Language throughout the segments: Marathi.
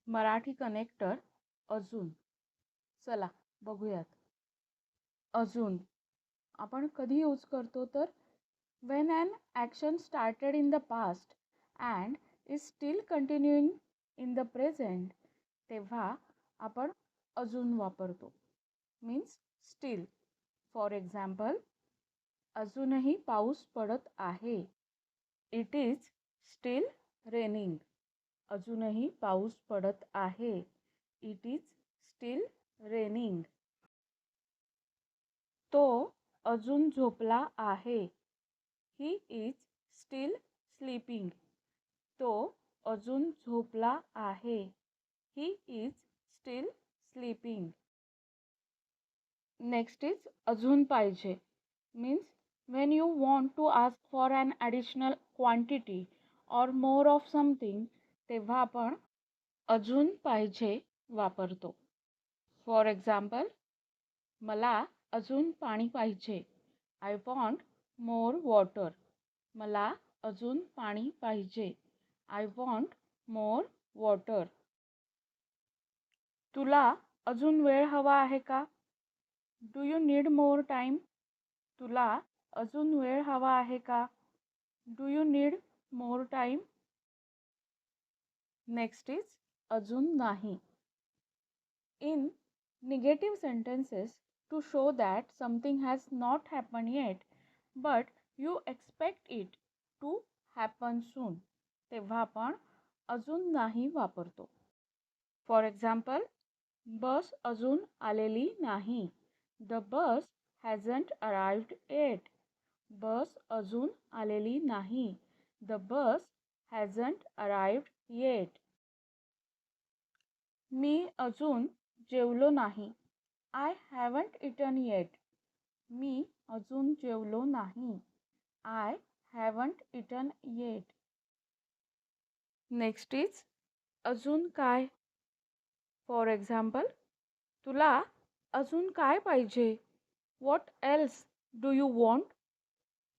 मराठी कनेक्टर अजून. चला बघूयात. अजून आपण कधी यूज करतो तर when an action started in the past and is still continuing in the present, तेव्हा आपण अजून वापरतो. Means steel. फॉर एक्झाम्पल, अजूनही पाऊस पडत आहे. It is steel raining. अजूनही पाऊस पडत आहे. It is steel raining. तो अजून झोपला आहे. He is steel sleeping. तो अजून झोपला आहे. He is steel sleeping. Next is अजून पाहिजे. Means when you want to ask for an additional quantity or more of something, तेव्हा आपण अजून पाहिजे वापरतो. फॉर एक्झाम्पल, मला अजून पाणी पाहिजे. I want more water. मला अजून पाणी पाहिजे. I want more water. तुला अजून वेळ हवा आहे का? Do you need more time? तुला अजून वेळ हवा आहे का? Do you need more time? Next is अजून नाही. In negative sentences, to show that something has not happened yet but you expect it to happen soon, तेव्हा आपण अजून नाही वापरतो. फॉर एक्झाम्पल, बस अजून आलेली नाही. The bus hasn't arrived yet. Bus अजून आलेली नाही. The bus hasn't arrived yet. मी अजून जेवलो नाही. I haven't eaten yet. मी अजून जेवलो नाही. I haven't eaten yet. Next is अजून काय. फॉर एक्झाम्पल, तुला अजून काय पाहिजे? What else do you want?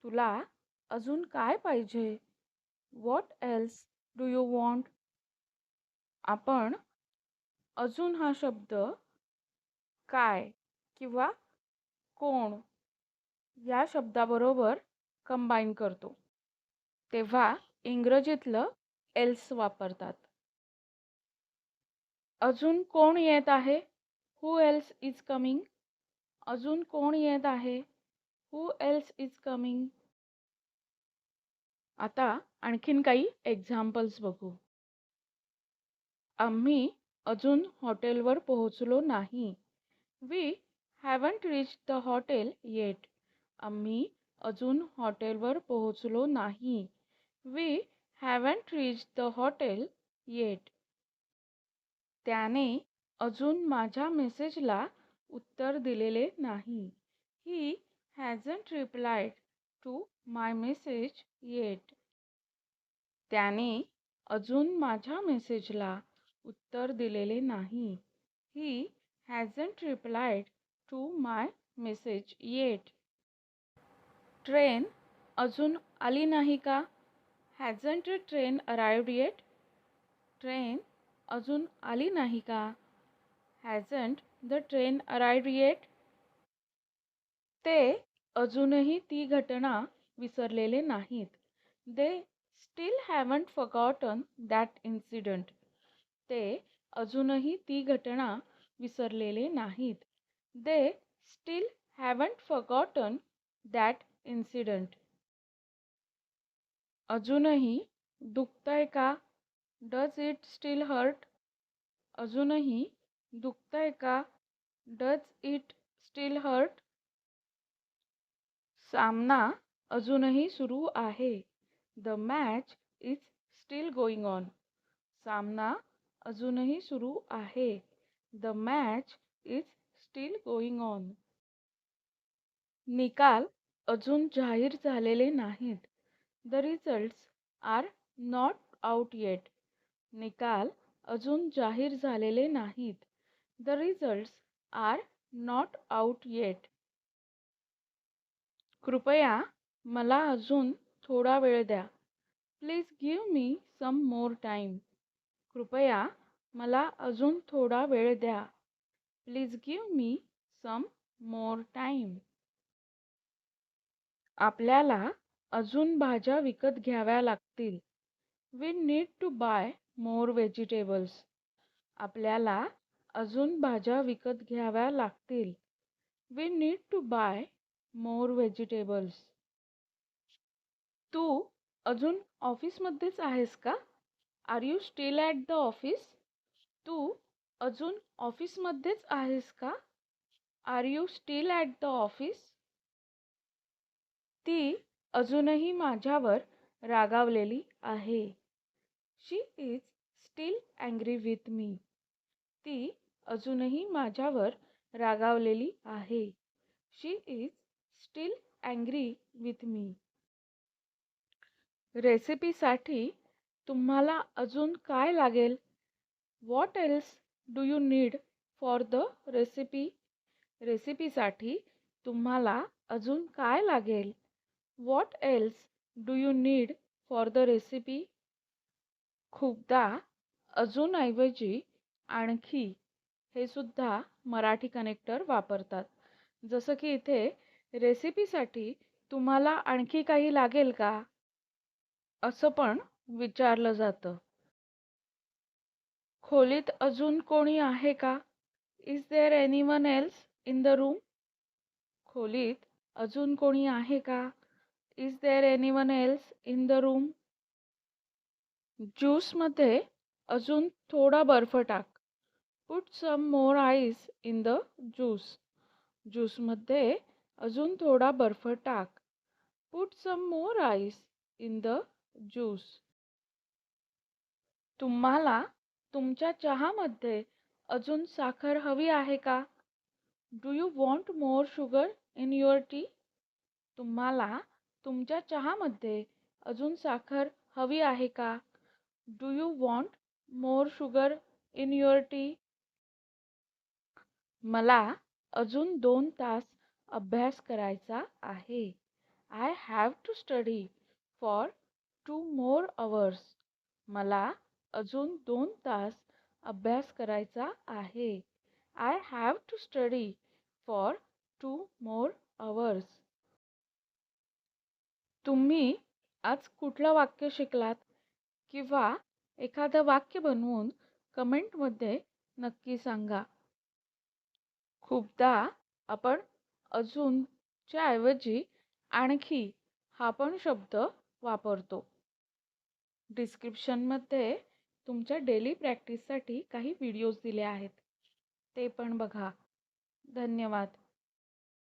तुला अजून काय पाहिजे? What else do you want? आपण अजून हा शब्द काय किंवा कोण या शब्दाबरोबर कंबाईन करतो. तेव्हा इंग्रजीतलं एल्स वापरतात. अजून कोण येत आहे? हू एल्स इज कमिंग? अजून कोण येत आहे? हू एल्स इज कमिंग? आता आणखीन काही एक्झाम्पल्स बघू. आम्ही अजून हॉटेलवर पोहोचलो नाही. We haven't reached the hotel yet. आम्ही अजून हॉटेलवर पोहोचलो नाही. We haven't reached the hotel yet. त्याने अजून माझ्या मेसेजला उत्तर दिलेले नाही. He hasn't replied to my message yet. त्याने अजून माझ्या मेसेजला उत्तर दिलेले नाही. He hasn't replied to my message yet. Train अजून आली नाही का? Hasn't train arrived yet. Train अजून आली नाही का? Hasn't the train arrived yet. ते अजूनही ती घटना विसरलेले नाहीत. They still haven't forgotten that incident. ते अजूनही ती घटना विसरलेले नाहीत. They still haven't forgotten that incident. अजूनही दुखतंय का? Does it still hurt? अजूनही दुखतंय का? Does it still hurt? सामना अजूनही सुरू आहे. The match is still going on. सामना अजूनही सुरू आहे. The match is still going on. निकाल अजून जाहीर झालेले नाहीत. The results are not out yet. निकाल अजून जाहीर झालेले नाहीत. The results are not out yet. कृपया मला अजून थोडा वेळ द्या. Please give me some more time. कृपया मला अजून थोडा वेळ द्या. Please give me some more time. आपल्याला अजून भाज्या विकत घ्याव्या लागतील. We need to buy more vegetables. आपल्याला अजून भाज्या विकत घ्याव्या लागतील. We need to buy more vegetables. तू अजून ऑफिसमध्येच आहेस का? Are you still at the office? तू अजून ऑफिसमध्येच आहेस का? Are you still at the office? ती अजूनही माझ्यावर रागावलेली आहे. She is still angry with me. ती अजूनही माझ्यावर रागावलेली आहे. She is still angry with me. रेसिपीसाठी तुम्हाला अजून काय लागेल? What else do you need for the recipe? रेसिपीसाठी तुम्हाला अजून काय लागेल? What else do you need for the recipe? खूपदा अजूनऐवजी आणखी हे सुद्धा मराठी कनेक्टर वापरतात. जसं की इथे रेसिपीसाठी तुम्हाला आणखी काही लागेल का? असं पण विचारलं जातं. खोलीत अजून कोणी आहे का? Is there anyone else in the room? खोलीत अजून कोणी आहे का? Is there anyone else in the room? ज्यूसमध्ये अजून थोडा बर्फ टाक. Put some more ice in the juice. ज्यूसमध्ये अजून थोडा बर्फ टाक. Put some more ice in the juice. तुम्हाला तुमच्या चहामध्ये अजून साखर हवी आहे का? Do you want more sugar in your tea? तुम्हाला तुमच्या चहामध्ये अजून साखर हवी आहे का? Do you want more sugar in your tea? मला अजून 2 तास अभ्यास करायचा आहे. I have to study for 2 more hours. मला अजून 2 तास अभ्यास करायचा आहे. I have to study for 2 more hours. तुम्ही आज कुठलं वाक्य शिकलात? किंवा एखादं वाक्य बनवून कमेंटमध्ये नक्की सांगा. खूपदा आपण अजूनच्या ऐवजी आणखी हा पण शब्द वापरतो. डिस्क्रिप्शनमध्ये तुमच्या डेली प्रॅक्टिससाठी काही व्हिडिओज दिले आहेत. ते पण बघा. धन्यवाद.